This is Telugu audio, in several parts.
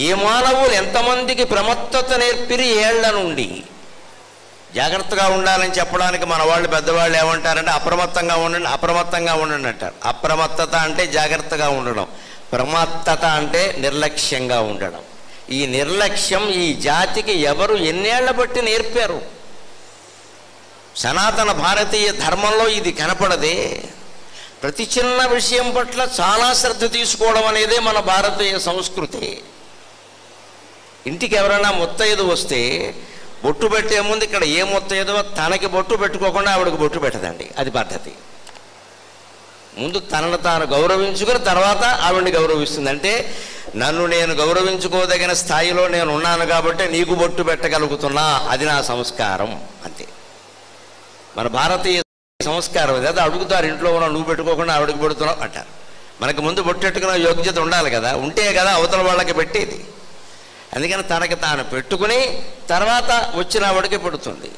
ఏ మానవులు ఎంతమందికి ప్రమత్తత నేర్పిరి ఏళ్ల నుండి. జాగ్రత్తగా ఉండాలని చెప్పడానికి మన వాళ్ళు పెద్దవాళ్ళు ఏమంటారంటే అప్రమత్తంగా ఉండండి, అప్రమత్తంగా ఉండండి అంటారు. అప్రమత్తత అంటే జాగ్రత్తగా ఉండడం, ప్రమత్తత అంటే నిర్లక్ష్యంగా ఉండడం. ఈ నిర్లక్ష్యం ఈ జాతికి ఎవరు ఎన్నేళ్ల బట్టి నేర్పారు? సనాతన భారతీయ ధర్మంలో ఇది కనపడదే. ప్రతి చిన్న విషయం పట్ల చాలా శ్రద్ధ తీసుకోవడం అనేదే మన భారతీయ సంస్కృతి. ఇంటికి ఎవరైనా ముత్తైదు వస్తే బొట్టు పెట్టే ముందు ఇక్కడ ఏ ముత్తైదో తనకి బొట్టు పెట్టుకోకుండా ఆవిడకి బొట్టు పెట్టదండి, అది పద్ధతి. ముందు తనను తాను గౌరవించుకుని తర్వాత ఆవిడ్ని గౌరవిస్తుంది. అంటే నన్ను నేను గౌరవించుకోదగిన స్థాయిలో నేను ఉన్నాను కాబట్టి నీకు బొట్టు పెట్టగలుగుతున్నా, అది నా సంస్కారం అంతే. మన భారతీయ సంస్కారం అది. అడుగుతారు ఇంట్లో ఉన్న నువ్వు పెట్టుకోకుండా ఆవిడకి పెడుతున్నావు అంటారు. మనకు ముందు బొట్టెట్టుకున్న యోగ్యత ఉండాలి కదా, ఉంటే కదా అవతల వాళ్ళకి పెట్టేది. అందుకని తనకి తాను పెట్టుకుని తర్వాత వచ్చిన ఆవిడకి పెడుతుంది.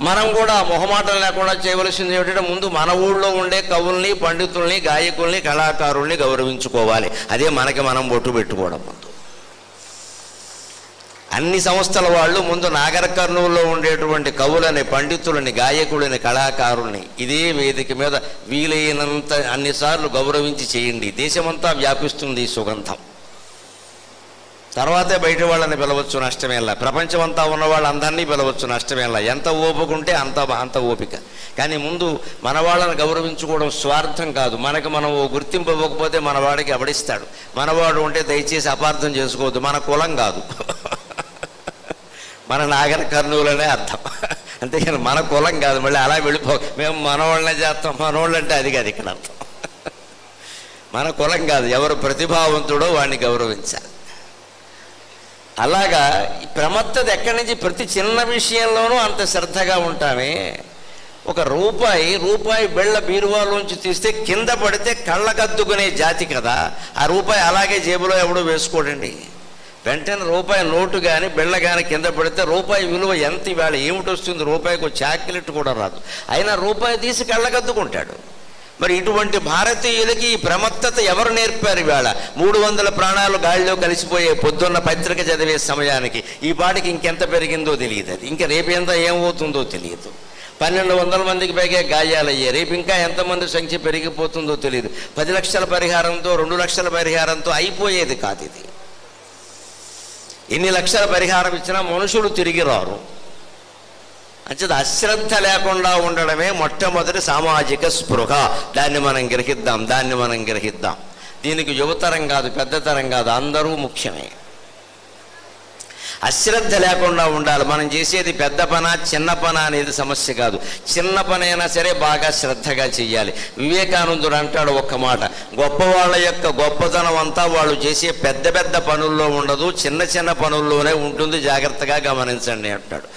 మనం కూడా మొహమాటం లేకుండా చేయవలసింది ఏమిటంటే ముందు మన ఊళ్ళో ఉండే కవుల్ని, పండితుల్ని, గాయకుల్ని, కళాకారుల్ని గౌరవించుకోవాలి. అదే మనకి మనం బొట్టు పెట్టుకోవడం. ముందు అన్ని సంస్థల వాళ్ళు ముందు నాగర్ కర్నూలులో ఉండేటువంటి కవులని, పండితులని, గాయకులని, కళాకారుల్ని ఇదే వేదిక మీద వీలైనంత అన్నిసార్లు గౌరవించి చేయండి. దేశమంతా వ్యాపిస్తుంది ఈ సుగంధం. తర్వాతే బయట వాళ్ళని పిలవచ్చు, నష్టమేలా. ప్రపంచమంతా ఉన్న వాళ్ళందరినీ పిలవచ్చు, నష్టమేలా. ఎంత ఓపుకుంటే అంత ఓపిక. కానీ ముందు మన వాళ్ళని గౌరవించుకోవడం స్వార్థం కాదు. మనకు మనం ఓ గుర్తింపు ఇవ్వకపోతే మన వాడికి ఎవడిస్తాడు? మనవాడు ఉంటే దయచేసి అపార్థం చేసుకోవద్దు. మన కులం కాదు, మన నాగర్ కర్నూలు అనే అర్థం. అంతేకాని మన కులం కాదు. మళ్ళీ అలా వెళ్ళిపో మేము మనవాళ్ళనే చేస్తాం, మనవాళ్ళు అంటే అది కాదు ఇక్కడ అర్థం. మన కులం కాదు, ఎవరు ప్రతిభావంతుడో వాడిని గౌరవించాలి. అలాగా ప్రమత్తత ఎక్కడి నుంచి? ప్రతి చిన్న విషయంలోనూ అంత శ్రద్ధగా ఉంటామే. ఒక రూపాయి బిళ్ళ బీరువాలోంచి తీస్తే కింద పడితే కళ్ళకద్దుకునే జాతి కదా. ఆ రూపాయి అలాగే జేబులో ఎవడో వేసుకోడండి. వెంటనే రూపాయి నోటు కానీ బిళ్ళ కానీ కింద పడితే రూపాయి విలువ ఎంత ఇవాళ ఏమిటి వస్తుంది? రూపాయికి ఒక చాక్లెట్ కూడా రాదు. అయినా రూపాయి తీసి కళ్ళకద్దుకుంటాడు. మరి ఇటువంటి భారతీయులకి ఈ ప్రమత్తత ఎవరు నేర్పారు? ఇవాళ 300 ప్రాణాలు గాలిలో కలిసిపోయే పొద్దున్న పత్రిక చదివే సమయానికి ఈ పాటికి ఇంకెంత పెరిగిందో తెలియదు. అది ఇంకా రేపేంత ఏమవుతుందో తెలియదు. 1200 మందికి పైగా గాయాలయ్యాయి. రేపు ఇంకా ఎంతమంది సంఖ్య పెరిగిపోతుందో తెలియదు. 10 లక్షల పరిహారంతో 2 లక్షల పరిహారంతో అయిపోయేది కాదు ఇది. ఎన్ని లక్షల పరిహారం ఇచ్చినా మనుషులు తిరిగి రారు. అంచేది అశ్రద్ధ లేకుండా ఉండడమే మొట్టమొదటి సామాజిక స్పృహ. దాన్ని మనం గ్రహిద్దాం. దీనికి యువతరం కాదు, పెద్దతరం కాదు, అందరూ ముఖ్యమే. అశ్రద్ధ లేకుండా ఉండాలి. మనం చేసేది పెద్ద పన చిన్న పన అనేది సమస్య కాదు. చిన్న పనైనా సరే బాగా శ్రద్ధగా చెయ్యాలి. వివేకానందుడు అంటాడు ఒక్క మాట, గొప్పవాళ్ళ యొక్క గొప్పతనం అంతా వాళ్ళు చేసే పెద్ద పెద్ద పనుల్లో ఉండదు, చిన్న చిన్న పనుల్లోనే ఉంటుంది, జాగ్రత్తగా గమనించండి అంటాడు.